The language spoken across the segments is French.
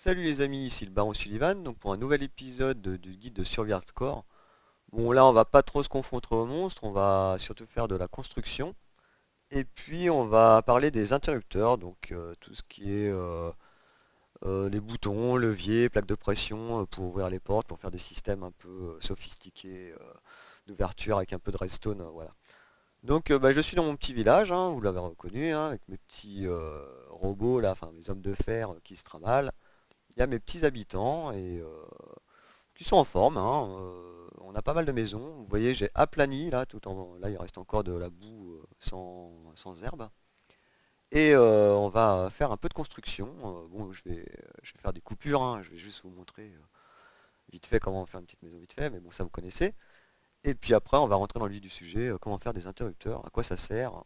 Salut les amis, ici le Baron Sullivan, donc pour un nouvel épisode du guide de survie hardcore. Bon là on va pas trop se confronter aux monstres, on va surtout faire de la construction. Et puis on va parler des interrupteurs, donc tout ce qui est les boutons, leviers, plaques de pression pour ouvrir les portes, pour faire des systèmes un peu sophistiqués d'ouverture avec un peu de redstone, voilà. Donc bah, je suis dans mon petit village, hein, vous l'avez reconnu, hein, avec mes petits robots là, enfin mes hommes de fer qui se tramalent. Il y a mes petits habitants et qui sont en forme, hein, on a pas mal de maisons. Vous voyez, j'ai aplani là, tout en là il reste encore de la boue sans herbe. Et on va faire un peu de construction. Bon, je vais faire des coupures, hein, je vais juste vous montrer vite fait comment faire une petite maison vite fait, mais bon ça vous connaissez. Et puis après on va rentrer dans le vif du sujet, comment faire des interrupteurs, à quoi ça sert,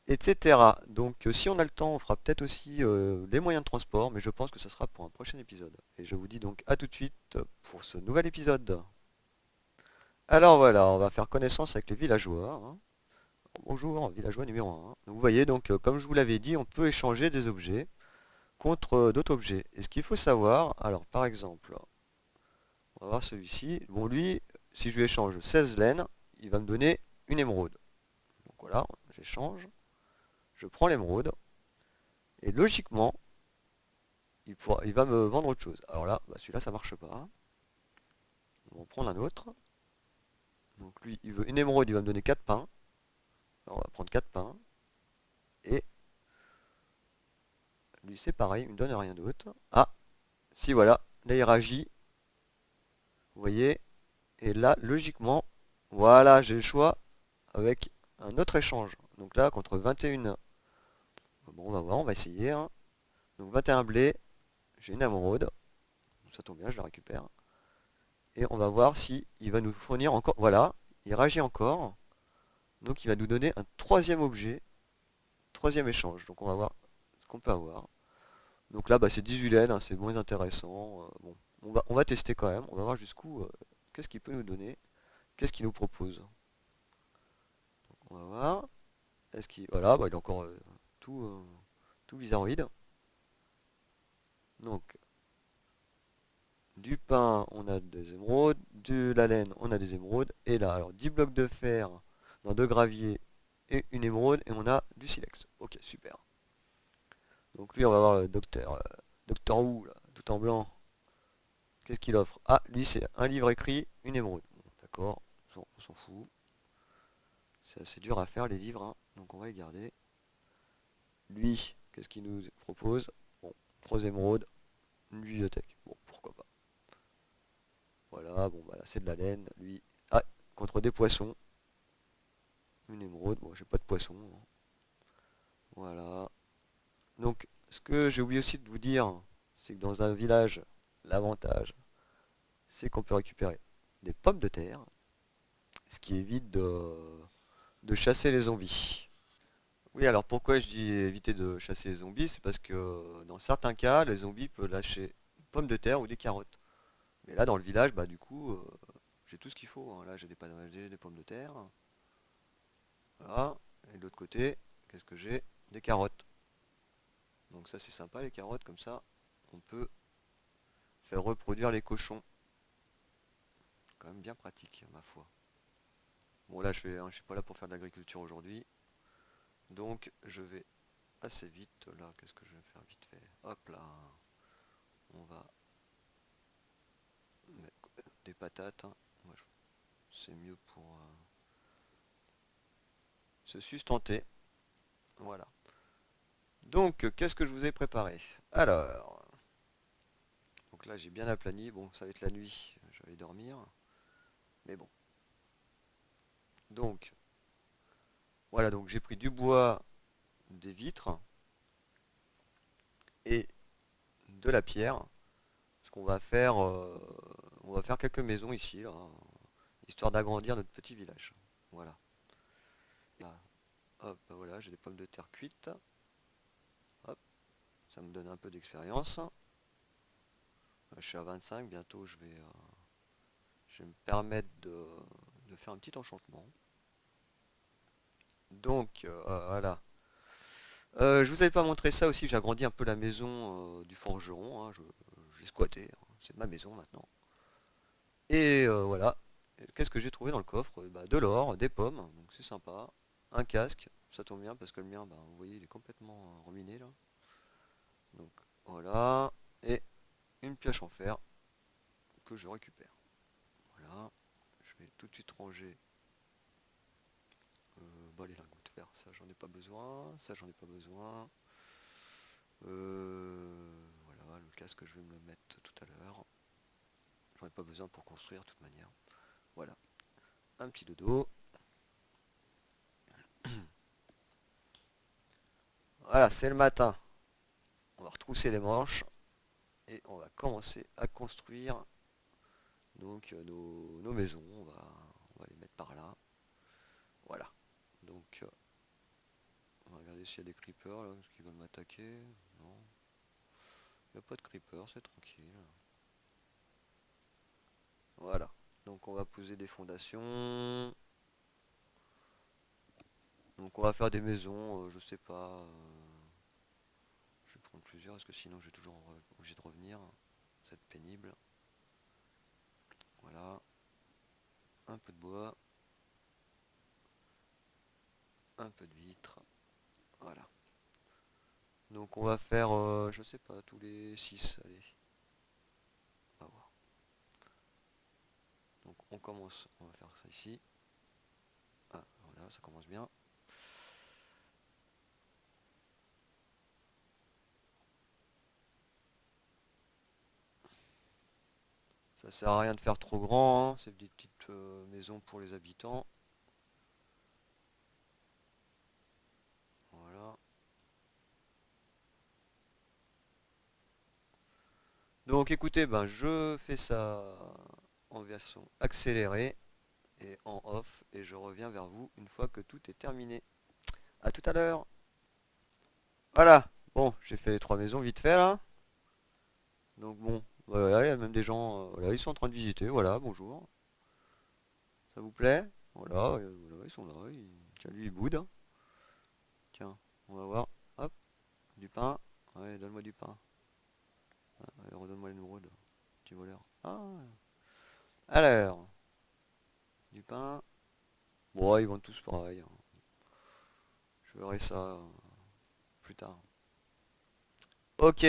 etc. Donc si on a le temps, on fera peut-être aussi les moyens de transport, mais je pense que ce sera pour un prochain épisode. Et je vous dis donc à tout de suite pour ce nouvel épisode. Alors voilà, on va faire connaissance avec les villageois, hein. Bonjour, villageois numéro 1. Vous voyez donc, comme je vous l'avais dit, on peut échanger des objets contre d'autres objets. Et ce qu'il faut savoir, alors par exemple, on va voir celui-ci. Bon lui, si je lui échange 16 laines, il va me donner une émeraude. Donc voilà, j'échange, je prends l'émeraude, et logiquement, il va me vendre autre chose. Alors là, bah, celui-là, ça marche pas. On va en prendre un autre. Donc lui, il veut une émeraude, il va me donner 4 pains. Alors on va prendre 4 pains. Et lui, c'est pareil, il me donne rien d'autre. Ah, si voilà, là il réagit. Vous voyez. Et là, logiquement, voilà, j'ai le choix avec un autre échange. Donc là, contre 21. Bon, on va voir, on va essayer, hein. Donc 21 blés, j'ai une émeraude. Ça tombe bien, je la récupère. Et on va voir si il va nous fournir encore. Voilà, il réagit encore. Donc il va nous donner un troisième objet, troisième échange. Donc on va voir ce qu'on peut avoir. Donc là, bah, c'est 18 laines, hein, c'est moins intéressant. Bon, on va tester quand même. On va voir jusqu'où. Qu'est-ce qu'il peut nous donner. Qu'est-ce qu'il nous propose. On va voir. Est-ce qu'il. Voilà, bah, il est encore tout, tout bizarroïde. Donc, du pain, on a des émeraudes. De la laine, on a des émeraudes. Et là, alors 10 blocs de fer, dans 2 graviers et une émeraude. Et on a du silex. Ok, super. Donc lui, on va voir le docteur. Docteur Who, là, tout en blanc. Qu'est-ce qu'il offre? Ah, lui, c'est un livre écrit, une émeraude. Bon, d'accord, on s'en fout. C'est assez dur à faire, les livres, hein, donc on va les garder. Lui, qu'est-ce qu'il nous propose? Bon, 3 émeraudes, une bibliothèque. Bon, pourquoi pas. Voilà, bon, voilà, c'est de la laine. Lui, ah, contre des poissons. Une émeraude, bon, j'ai pas de poisson, hein. Voilà. Donc, ce que j'ai oublié aussi de vous dire, c'est que dans un village, l'avantage, c'est qu'on peut récupérer des pommes de terre, ce qui évite de chasser les zombies. Oui, alors pourquoi je dis éviter de chasser les zombies? C'est parce que dans certains cas, les zombies peuvent lâcher une pomme de terre ou des carottes. Mais là, dans le village, bah du coup, j'ai tout ce qu'il faut, hein. Là, j'ai des pommes de terre. Voilà. Et de l'autre côté, qu'est-ce que j'ai? Des carottes. Donc ça, c'est sympa, les carottes, comme ça, on peut faire reproduire les cochons. Quand même bien pratique, ma foi. Bon, là, je suis pas là pour faire de l'agriculture aujourd'hui. Donc, je vais assez vite. Là, qu'est-ce que je vais faire vite fait? Hop là. On va mettre des patates, hein. C'est mieux pour se sustenter. Voilà. Donc, qu'est-ce que je vous ai préparé? Alors, donc là, j'ai bien aplani. Bon, ça va être la nuit. Je vais aller dormir. Mais bon. Donc, voilà. Donc, j'ai pris du bois, des vitres et de la pierre. Ce qu'on va faire, on va faire quelques maisons ici, là, histoire d'agrandir notre petit village. Voilà. Là, hop, bah voilà, j'ai des pommes de terre cuites. Hop, ça me donne un peu d'expérience. Je suis à 25, bientôt je vais me permettre de faire un petit enchantement. Donc, voilà. Je vous avais pas montré ça aussi, j'ai agrandi un peu la maison du forgeron, hein, je l'ai squatté, hein, c'est ma maison maintenant. Et voilà. Et qu'est-ce que j'ai trouvé dans le coffre? Bah, de l'or, des pommes, donc c'est sympa. Un casque, ça tombe bien parce que le mien, bah, vous voyez, il est complètement ruiné là. Donc voilà. Et une pioche en fer que je récupère. Voilà. Je vais tout de suite ranger bah, les lingots de fer. Ça, j'en ai pas besoin. Ça, j'en ai pas besoin. Voilà, le casque, je vais me le mettre tout à l'heure. J'en ai pas besoin pour construire de toute manière. Voilà. Un petit dodo. Voilà, c'est le matin. On va retrousser les manches et on va commencer à construire donc nos maisons. On va les mettre par là. Voilà. Donc on va regarder s'il y a des creepers là, est-ce qu'ils veulent m'attaquer. Non. Il n'y a pas de creepers, c'est tranquille. Voilà. Donc on va poser des fondations. Donc on va faire des maisons, je sais pas. Je vais prendre plusieurs parce que sinon je vais toujours obligé de revenir. Ça va être pénible. Voilà. Un peu de bois. Un peu de vitre. Voilà. Donc on va faire, je sais pas, tous les 6. Allez, on va voir. Donc on commence, on va faire ça ici. Ah, voilà, ça commence bien. Ça sert à rien de faire trop grand, hein. C'est des petites maisons pour les habitants. Voilà. Donc écoutez, ben je fais ça en version accélérée et en off et je reviens vers vous une fois que tout est terminé. A tout à l'heure. Voilà. Bon, j'ai fait les 3 maisons vite fait là. Donc bon, voilà, il y a même des gens, voilà, ils sont en train de visiter, voilà, bonjour. Ça vous plaît? Voilà, voilà, ils sont là, tiens, lui il boude, hein. Tiens, on va voir. Hop, du pain. Ouais, donne-moi du pain. Ah, allez, redonne-moi l'émeraude, petit voleur. Ah, alors, du pain. Bon, ouais, ils vendent tous pareil, hein. Je verrai ça plus tard. Ok.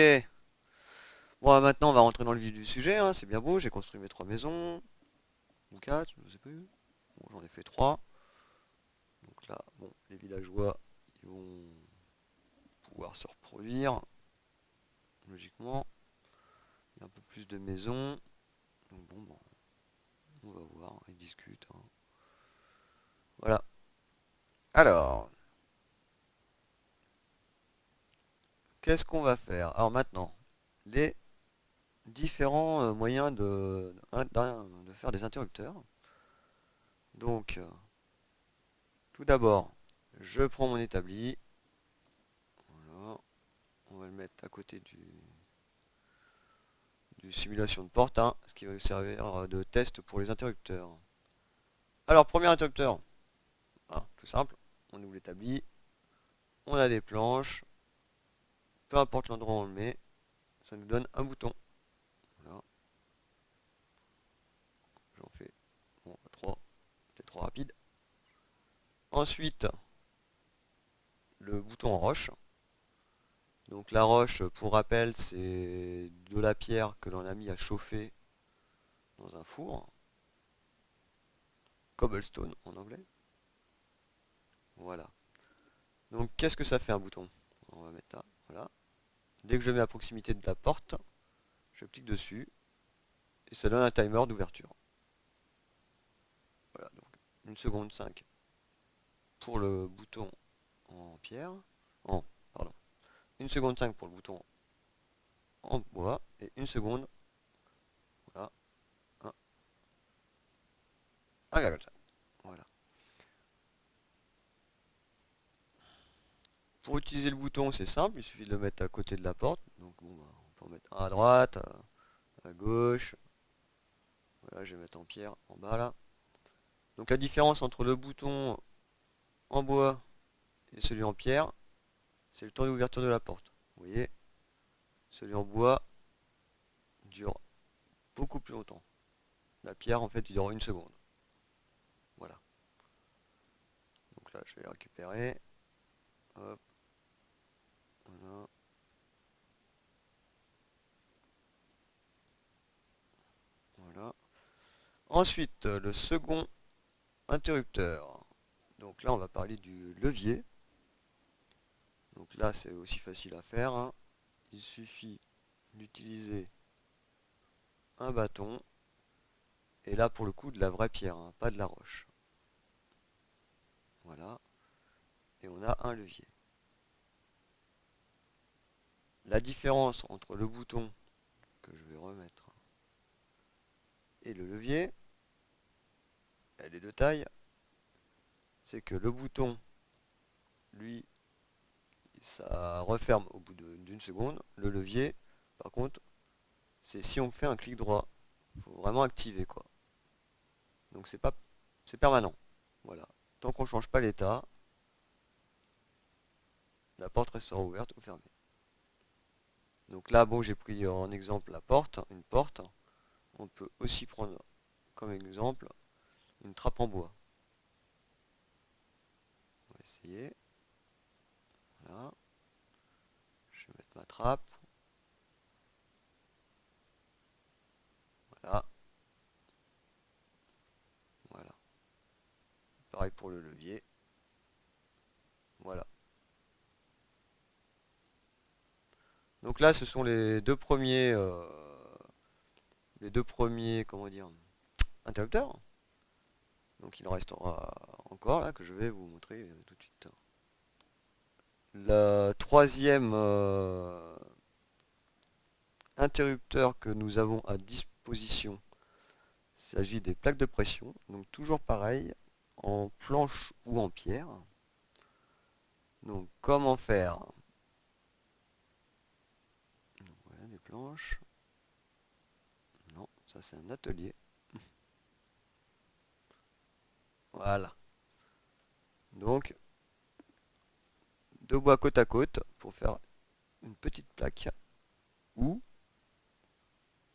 Bon, maintenant on va rentrer dans le vif du sujet, hein. C'est bien beau, j'ai construit mes 3 maisons. Ou 4, je sais plus. Bon, j'en ai fait 3. Donc là, bon, les villageois, ils vont pouvoir se reproduire, logiquement. Il y a un peu plus de maisons. Donc bon, on va voir, ils discutent, hein. Voilà. Alors, qu'est-ce qu'on va faire? Alors maintenant, les différents moyens de faire des interrupteurs. Donc, tout d'abord, je prends mon établi. Voilà. On va le mettre à côté du simulation de porte, hein, ce qui va nous servir de test pour les interrupteurs. Alors, premier interrupteur, hein, tout simple, on ouvre l'établi, on a des planches, peu importe l'endroit où on le met, ça nous donne un bouton. Voilà, j'en fais bon, 3, c'est trop rapide. Ensuite, le bouton en roche. Donc la roche, pour rappel, c'est de la pierre que l'on a mis à chauffer dans un four. Cobblestone en anglais. Voilà. Donc qu'est-ce que ça fait un bouton? On va mettre là, voilà. Dès que je mets à proximité de la porte, je clique dessus et ça donne un timer d'ouverture. Voilà, donc 1 seconde 5 pour le bouton en pierre. En, pardon. 1 seconde 5 pour le bouton en bois et 1 seconde. Voilà. Comme ça. Voilà. Pour utiliser le bouton, c'est simple, il suffit de le mettre à côté de la porte. Donc bon, bah, on peut en mettre un à droite, à gauche. Voilà, je vais mettre en pierre en bas là. Donc la différence entre le bouton en bois et celui en pierre, c'est le temps d'ouverture de la porte. Vous voyez, celui en bois dure beaucoup plus longtemps. La pierre, en fait, il dure 1 seconde. Voilà. Donc là, je vais les récupérer. Hop, voilà. Voilà. Ensuite, le second interrupteur. Donc là, on va parler du levier. Donc là, c'est aussi facile à faire, hein. Il suffit d'utiliser un bâton. Et là, pour le coup, de la vraie pierre, hein, pas de la roche. Voilà. Et on a un levier. La différence entre le bouton, que je vais remettre, et le levier, elle est de taille. C'est que le bouton, lui, ça referme au bout d'une seconde. Le levier, par contre, c'est si on fait un clic droit. Il faut vraiment activer, quoi. Donc c'est permanent. Voilà. Tant qu'on ne change pas l'état, la porte restera ouverte ou fermée. Donc là, bon, j'ai pris en exemple la porte, une porte. On peut aussi prendre comme exemple une trappe en bois. On va essayer. Voilà. Je vais mettre ma trappe. Voilà. Voilà. Pareil pour le levier. Voilà. Donc là, ce sont les deux premiers, comment dire, interrupteurs. Donc il en restera encore là que je vais vous montrer tout de suite. Le troisième interrupteur que nous avons à disposition, il s'agit des plaques de pression. Donc toujours pareil, en planche ou en pierre. Donc comment faire? Donc, voilà des planches. Non, ça c'est un atelier. Voilà. Donc deux bois côte à côte pour faire une petite plaque. Ou,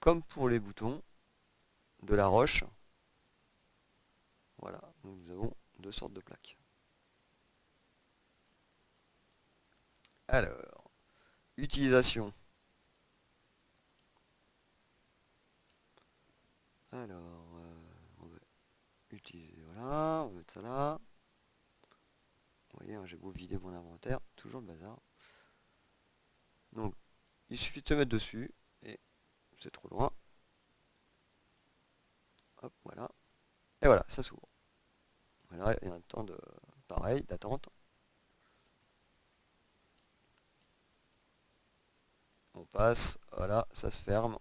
comme pour les boutons, de la roche. Voilà, donc nous avons deux sortes de plaques. Alors, utilisation. Alors, on va utiliser, voilà, on va mettre ça là. Vous voyez, hein, j'ai beau vider mon inventaire, toujours le bazar. Donc, il suffit de se mettre dessus, et c'est trop loin. Hop, voilà. Et voilà, ça s'ouvre. Voilà, il y a un temps de, pareil, d'attente. On passe, voilà, ça se ferme.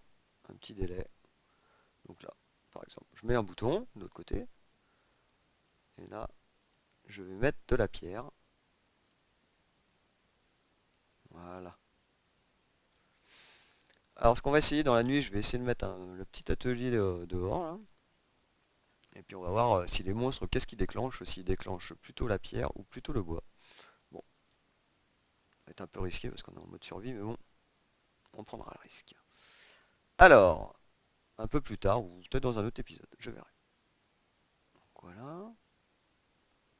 Un petit délai. Donc là, par exemple, je mets un bouton de l'autre côté. Et là, je vais mettre de la pierre. Voilà. Alors ce qu'on va essayer dans la nuit, je vais essayer de mettre le petit atelier dehors là. Et puis on va voir si les monstres, qu'est-ce qu'ils déclenchent, s'ils déclenchent plutôt la pierre ou plutôt le bois. Bon, ça va être un peu risqué parce qu'on est en mode survie, mais bon, on prendra le risque. Alors, un peu plus tard, ou peut-être dans un autre épisode, je verrai. Donc voilà.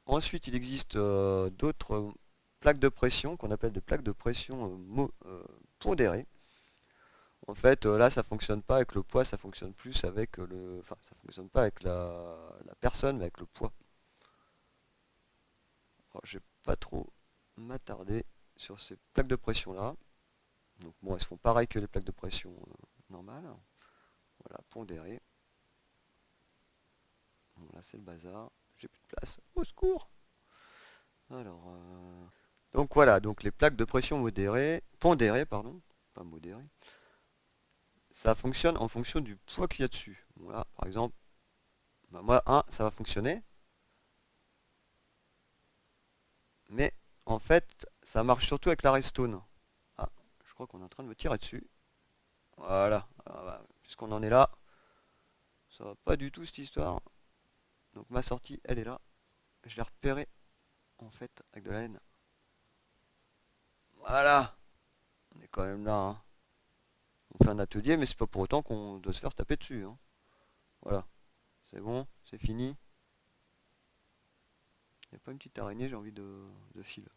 Ensuite, il existe d'autres plaques de pression qu'on appelle des plaques de pression pondérées. En fait, là, ça fonctionne pas avec le poids, ça fonctionne plus avec le... Enfin, ça fonctionne pas avec la personne, mais avec le poids. Alors, je vais pas trop m'attarder sur ces plaques de pression là. Donc bon, elles se font pareil que les plaques de pression normales. Voilà, pondérées. Bon, là, c'est le bazar. J'ai plus de place. Au secours! Alors, donc voilà, donc les plaques de pression pondérées, pardon, pas modérées. Ça fonctionne en fonction du poids qu'il y a dessus. Voilà, par exemple, bah, moi, ça va fonctionner. Mais en fait, ça marche surtout avec la redstone. Ah, je crois qu'on est en train de me tirer dessus. Voilà. Alors, bah, puisqu'on en est là, ça va pas du tout cette histoire. Donc ma sortie, elle est là. Je l'ai repérée en fait avec de la laine. Voilà, on est quand même là, hein. On fait un atelier, mais c'est pas pour autant qu'on doit se faire taper dessus, hein. Voilà, c'est bon, c'est fini. Il n'y a pas une petite araignée, j'ai envie de fil.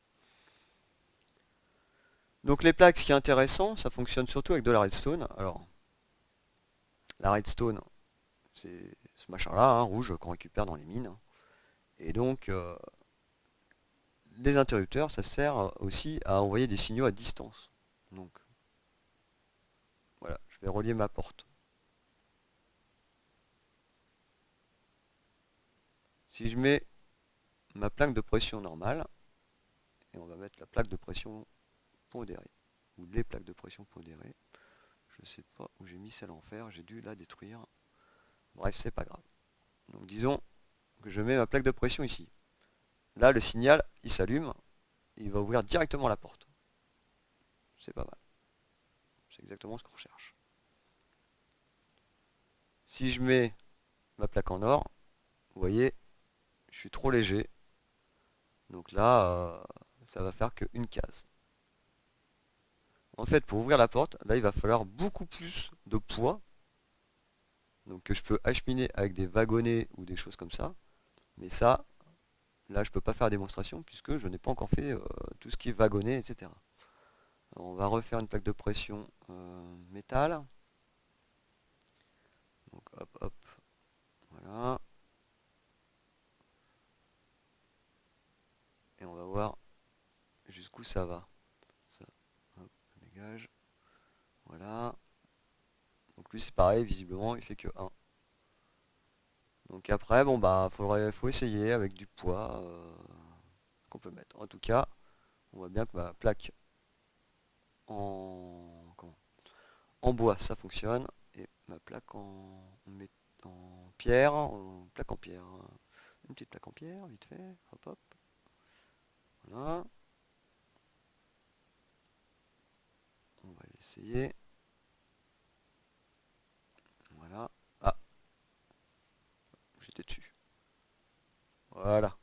Donc les plaques, ce qui est intéressant, ça fonctionne surtout avec de la redstone. Alors, la redstone, c'est ce machin-là, hein, rouge, qu'on récupère dans les mines. Et donc, les interrupteurs, ça sert aussi à envoyer des signaux à distance. Donc, voilà, je vais relier ma porte. Si je mets ma plaque de pression normale, et on va mettre la plaque de pression pondérée, ou les plaques de pression pondérées, je sais pas où j'ai mis celle en fer, j'ai dû la détruire. Bref, c'est pas grave. Donc disons que je mets ma plaque de pression ici. Là, le signal, il s'allume, et il va ouvrir directement la porte. C'est pas mal. C'est exactement ce qu'on recherche. Si je mets ma plaque en or, vous voyez, je suis trop léger. Donc là, ça va faire qu'une case. En fait, pour ouvrir la porte, là, il va falloir beaucoup plus de poids. Donc que je peux acheminer avec des wagonnets ou des choses comme ça. Mais ça, là, je peux pas faire la démonstration puisque je n'ai pas encore fait tout ce qui est wagonnet, etc. Alors, on va refaire une plaque de pression métal. Donc hop, hop, voilà. Et on va voir jusqu'où ça va. Ça, hop, ça dégage. Voilà. Donc lui c'est pareil, visiblement il fait que 1. Donc après, bon bah faut essayer avec du poids qu'on peut mettre. En tout cas, on voit bien que ma plaque comment, en bois ça fonctionne. Et ma plaque en pierre, plaque en pierre. Une petite plaque en pierre, vite fait. Hop hop. Voilà. On va l'essayer. Voilà. Ah, j'étais dessus. Voilà.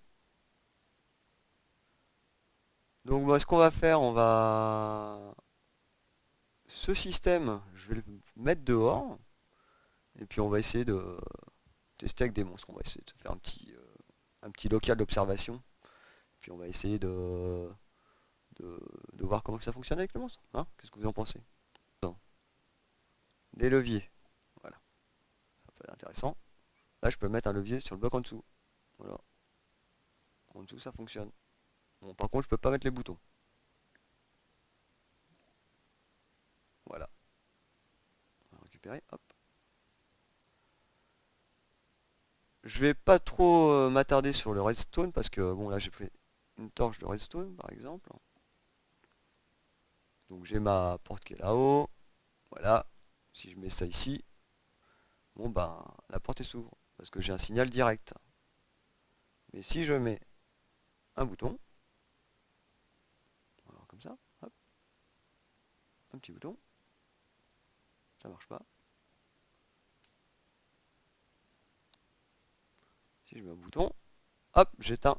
Donc bah, ce qu'on va faire, on va... Ce système, je vais le mettre dehors. Et puis on va essayer de tester avec des monstres. On va essayer de faire un petit local d'observation. Puis on va essayer de, de voir comment ça fonctionne avec les monstres. Hein. Qu'est-ce que vous en pensez? Non. Des leviers. Voilà. Ça peut être intéressant. Là je peux mettre un levier sur le bloc en dessous. Voilà. En dessous ça fonctionne. Bon, par contre je peux pas mettre les boutons. Voilà. On va récupérer. Hop. Je vais pas trop m'attarder sur le redstone parce que bon là j'ai fait une torche de redstone par exemple. Donc j'ai ma porte qui est là-haut. Voilà. Si je mets ça ici, bon ben la porte s'ouvre parce que j'ai un signal direct. Mais si je mets un bouton, alors comme ça, hop, un petit bouton, ça marche pas. Si je mets un bouton, hop, j'éteins.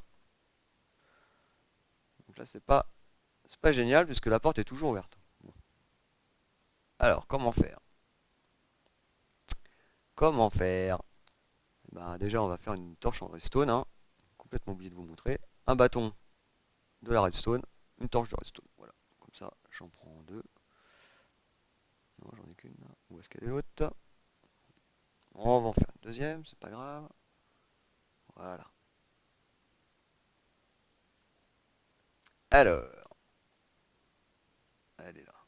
Donc là c'est pas génial puisque la porte est toujours ouverte. Bon. Alors comment faire? Comment faire? Bah, déjà on va faire une torche en redstone, hein. Complètement oublié de vous montrer. Un bâton de la redstone, une torche de redstone. Voilà, comme ça j'en prends deux. Non, j'en ai qu'une là. Où est-ce qu'elle est l'autre? On va en faire une deuxième, c'est pas grave. Voilà. Alors, elle est là.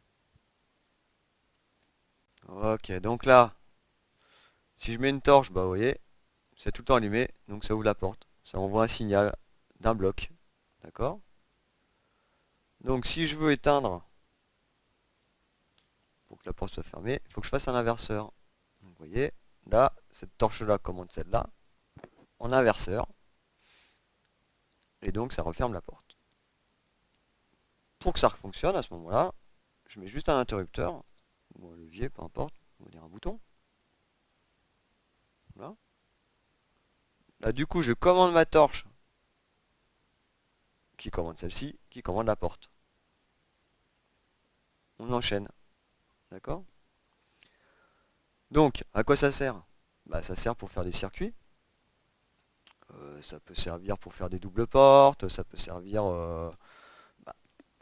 Ok, donc là, si je mets une torche, bah vous voyez, c'est tout le temps allumé, donc ça ouvre la porte. Ça envoie un signal d'un bloc. D'accord? Donc si je veux éteindre, pour que la porte soit fermée, il faut que je fasse un inverseur. Donc vous voyez, là, cette torche-là commande celle-là, en inverseur, et donc ça referme la porte. Pour que ça fonctionne à ce moment-là, je mets juste un interrupteur, ou un levier, peu importe, on va dire un bouton. Voilà. Là du coup je commande ma torche, qui commande celle-ci, qui commande la porte. on enchaîne. D'accord? Donc, à quoi ça sert? Bah, ça sert pour faire des circuits. Ça peut servir pour faire des doubles portes, ça peut servir bah,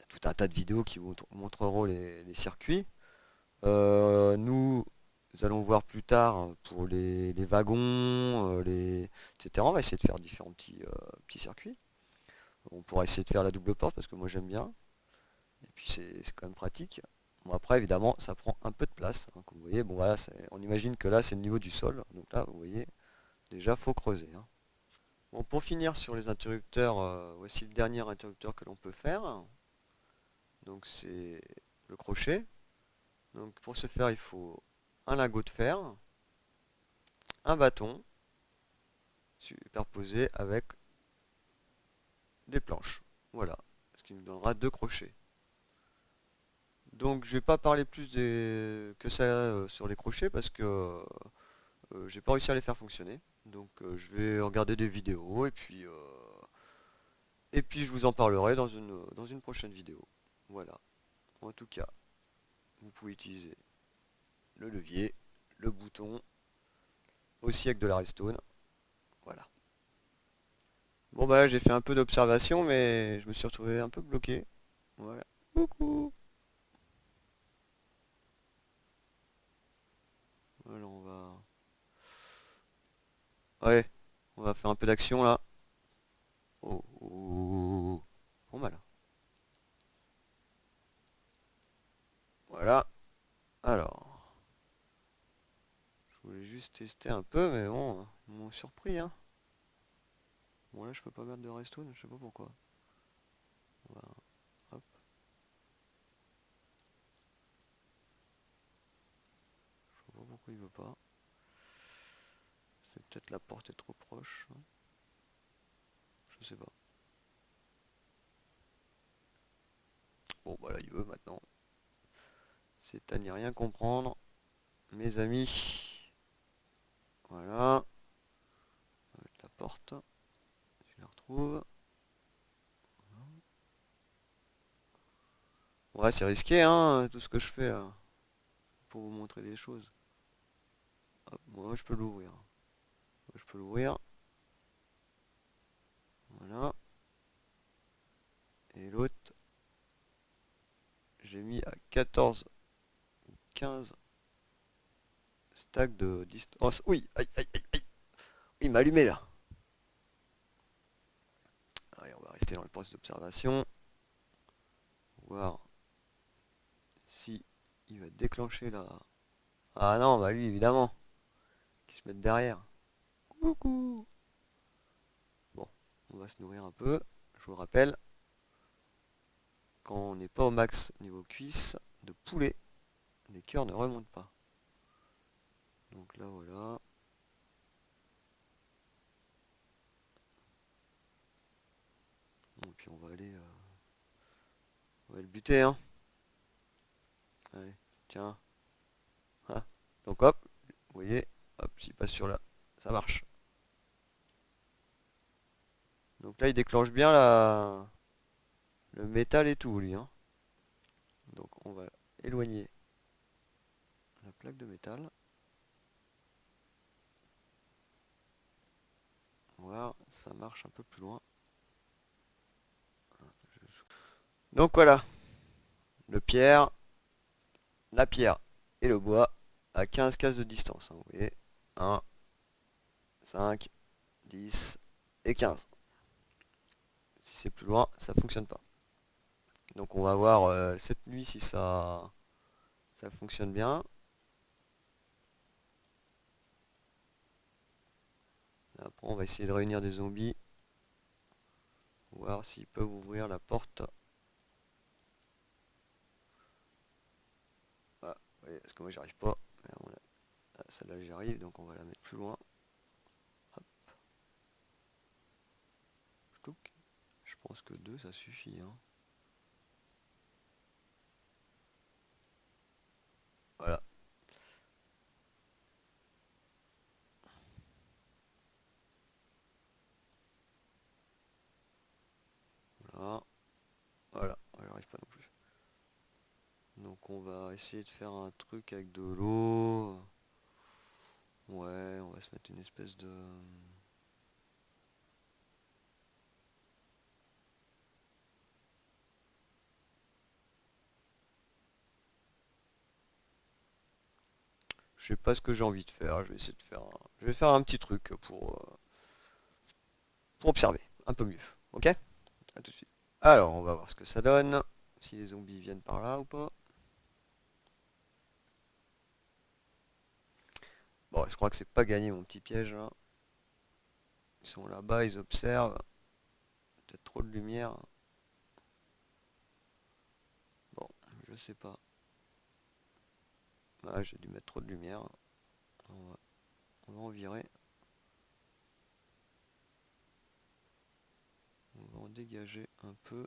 tout un tas de vidéos qui vous montreront les circuits. Nous allons voir plus tard pour les wagons, etc. On va essayer de faire différents petits circuits. On pourra essayer de faire la double porte parce que moi j'aime bien. Et puis c'est quand même pratique. Bon après évidemment ça prend un peu de place, hein, comme vous voyez. Bon voilà, on imagine que là c'est le niveau du sol. Donc là vous voyez, déjà faut creuser, hein. Bon, pour finir sur les interrupteurs, voici le dernier interrupteur que l'on peut faire. Donc c'est le crochet. Donc pour ce faire il faut un lingot de fer, un bâton superposé avec des planches. Voilà, ce qui nous donnera deux crochets. Donc je vais pas parler plus que ça sur les crochets parce que j'ai pas réussi à les faire fonctionner. Donc je vais regarder des vidéos et puis je vous en parlerai dans une prochaine vidéo. Voilà. En tout cas, vous pouvez utiliser le levier, le bouton, aussi avec de la redstone. Voilà. Bon bah là j'ai fait un peu d'observation mais je me suis retrouvé un peu bloqué. Voilà. Coucou. Alors on va... Ouais, on va faire un peu d'action là. Oh, oh, oh, oh. Bon bah là. Voilà. Alors, je voulais juste tester un peu, mais bon, ils m'ont surpris, hein. Bon là je peux pas mettre de redstone, je sais pas pourquoi. On va- hop. Je sais pas pourquoi il veut pas. C'est peut-être la porte est trop proche, hein. Je sais pas. Bon bah là il veut maintenant. C'est à n'y rien comprendre, mes amis. Voilà. On va mettre la porte. Je la retrouve. Ouais, c'est risqué, hein, tout ce que je fais là. Pour vous montrer des choses. Hop, moi je peux l'ouvrir. Je peux l'ouvrir. Voilà. Et l'autre, j'ai mis à 14, 15 stacks de distance. Oui, aïe, aïe, aïe, aïe. Il m'a allumé là. Allez, on va rester dans le processus d'observation. Voir si il va déclencher là. Ah non, bah lui évidemment. Qui se mette derrière. Coucou. Bon, on va se nourrir un peu. Je vous rappelle, quand on n'est pas au max niveau cuisse de poulet, les cœurs ne remontent pas. Donc là voilà. Bon, et puis on va le buter, hein. Allez, tiens. Ah. Donc hop, vous voyez, hop, s'il passe sur là, ça marche. Donc là, il déclenche bien le métal et tout, lui, hein. Donc on va éloigner la plaque de métal. Voir, ça marche un peu plus loin. Donc voilà, le pierre, la pierre et le bois à 15 cases de distance, hein, vous voyez. 1, 5, 10 et 15. Si c'est plus loin, ça fonctionne pas. Donc on va voir cette nuit si ça fonctionne bien. Après on va essayer de réunir des zombies. Voir s'ils peuvent ouvrir la porte. Voilà, vous voyez, parce que moi j'y arrive pas. Celle-là j'y arrive, donc on va la mettre plus loin. Hop, touc. Je pense que 2 ça suffit, hein. Voilà. Voilà. Voilà. J'y arrive pas non plus. Donc Donc on va essayer de faire un truc avec de l'eau. Ouais, on va se mettre une espèce de... Je sais pas ce que j'ai envie de faire. Je vais essayer de faire je vais faire un petit truc pour observer un peu mieux. Ok? À tout de suite. Alors, on va voir ce que ça donne. Si les zombies viennent par là ou pas. Bon, je crois que c'est pas gagné mon petit piège là. Ils sont là-bas, ils observent. Peut-être trop de lumière. Bon, je sais pas. Ah, j'ai dû mettre trop de lumière. On va, on va en virer. On va en dégager un peu.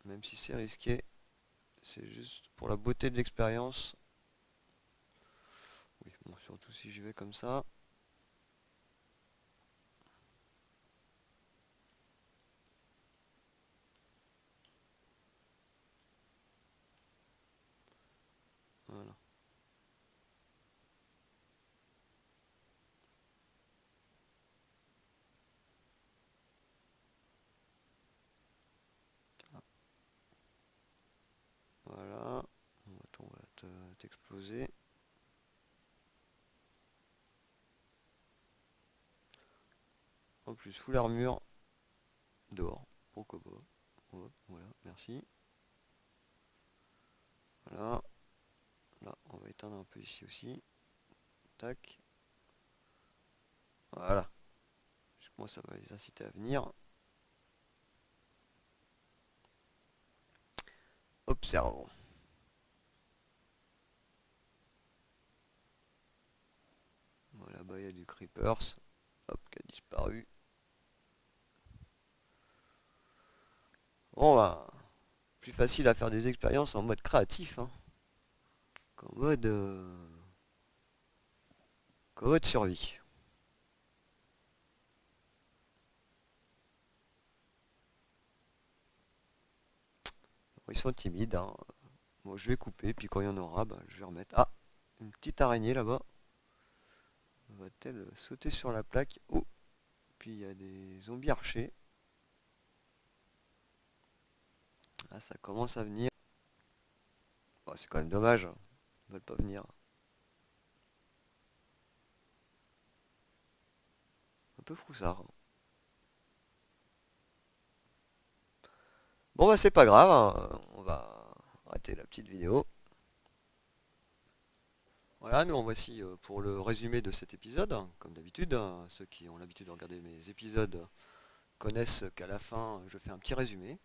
Même si c'est risqué. C'est juste pour la beauté de l'expérience. Oui, bon, surtout si j'y vais comme ça. Voilà. Voilà. On va t'exploser. En plus, full armure. Dehors. Pourquoi pas. Hop, voilà, merci. Voilà. Là, on va éteindre un peu ici aussi. Tac. Voilà. Moi, ça va les inciter à venir. Observons. Voilà, là-bas, il y a du creepers. Hop, qui a disparu. Bon, bah, plus facile à faire des expériences en mode créatif, hein, qu'en mode, qu'en mode survie. Bon, ils sont timides, hein. Bon, je vais couper, puis quand il y en aura, bah, je vais remettre. Ah, une petite araignée là-bas. Va-t-elle sauter sur la plaque? Oh, puis il y a des zombies archers. Ah, ça commence à venir. Bon, c'est quand même dommage, hein. Ils veulent pas venir. Un peu froussard, hein. Bon, bah, c'est pas grave, hein. On va arrêter la petite vidéo. Voilà, nous en voici pour le résumé de cet épisode. Comme d'habitude, hein. Ceux qui ont l'habitude de regarder mes épisodes connaissent qu'à la fin, je fais un petit résumé.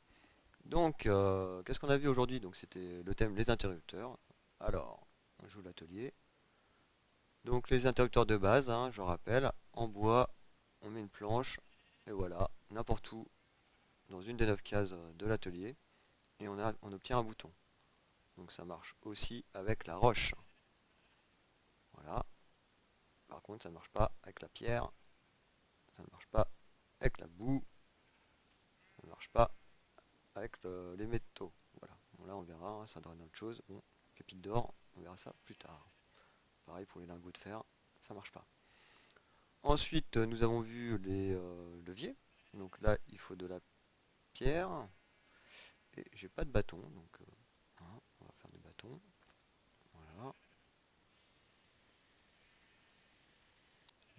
Donc, qu'est-ce qu'on a vu aujourd'hui? Donc, c'était le thème les interrupteurs. Alors, on joue l'atelier. Donc, les interrupteurs de base, hein, je rappelle, en bois, on met une planche, et voilà, n'importe où, dans une des 9 cases de l'atelier, et on obtient un bouton. Donc, ça marche aussi avec la roche. Voilà. Par contre, ça ne marche pas avec la pierre, ça ne marche pas avec la boue, ça ne marche pas avec les métaux. Voilà. Bon, là, on verra, hein, ça donne autre chose. Bon, pépite d'or, on verra ça plus tard. Pareil pour les lingots de fer, ça marche pas. Ensuite, nous avons vu les leviers. Donc là, il faut de la pierre. Et j'ai pas de bâton, donc hein, on va faire des bâtons. Voilà.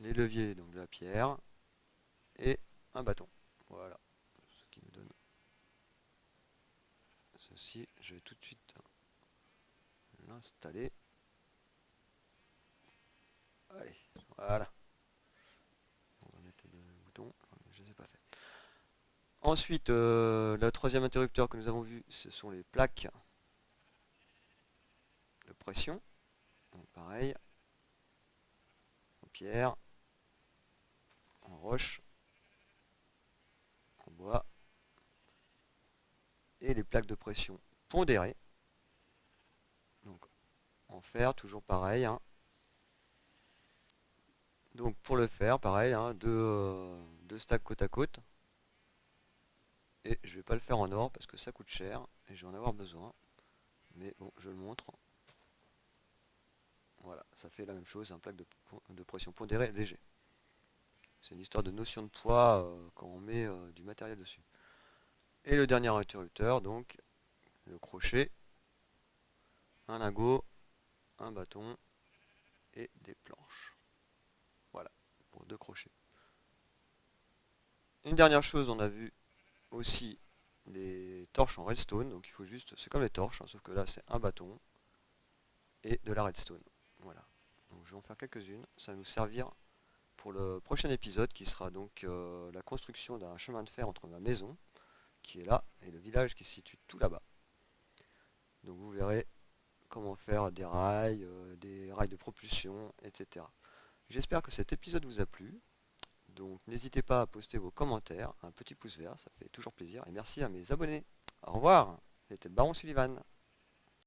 Les leviers, donc de la pierre. Et un bâton. Voilà. Ce qui nous donne ceci. Je vais tout de suite l'installer. Allez, voilà. On va mettre le bouton. Je ne les ai pas fait. Ensuite, le troisième interrupteur que nous avons vu, ce sont les plaques de pression. Donc pareil, en pierre, en roche, en bois, et les plaques de pression pondérées. Donc en fer, toujours pareil, hein. Donc pour le faire, pareil, hein, deux stacks côte à côte. Et je vais pas le faire en or parce que ça coûte cher et je vais en avoir besoin. Mais bon, je le montre. Voilà, ça fait la même chose, un plaque de pression pondérée léger. C'est une histoire de notion de poids quand on met du matériel dessus. Et le dernier interrupteur, donc le crochet, un lingot, un bâton et des planches. Voilà, pour 2 crochets. Une dernière chose, on a vu aussi les torches en redstone, donc il faut juste, c'est comme les torches, hein, sauf que là c'est un bâton et de la redstone. Voilà. Donc je vais en faire quelques-unes, ça va nous servir pour le prochain épisode qui sera donc la construction d'un chemin de fer entre ma maison, qui est là, et le village qui se situe tout là-bas. Donc vous verrez comment faire des rails de propulsion, etc. J'espère que cet épisode vous a plu. Donc n'hésitez pas à poster vos commentaires, un petit pouce vert, ça fait toujours plaisir. Et merci à mes abonnés. Au revoir, c'était le Baron Sullivan.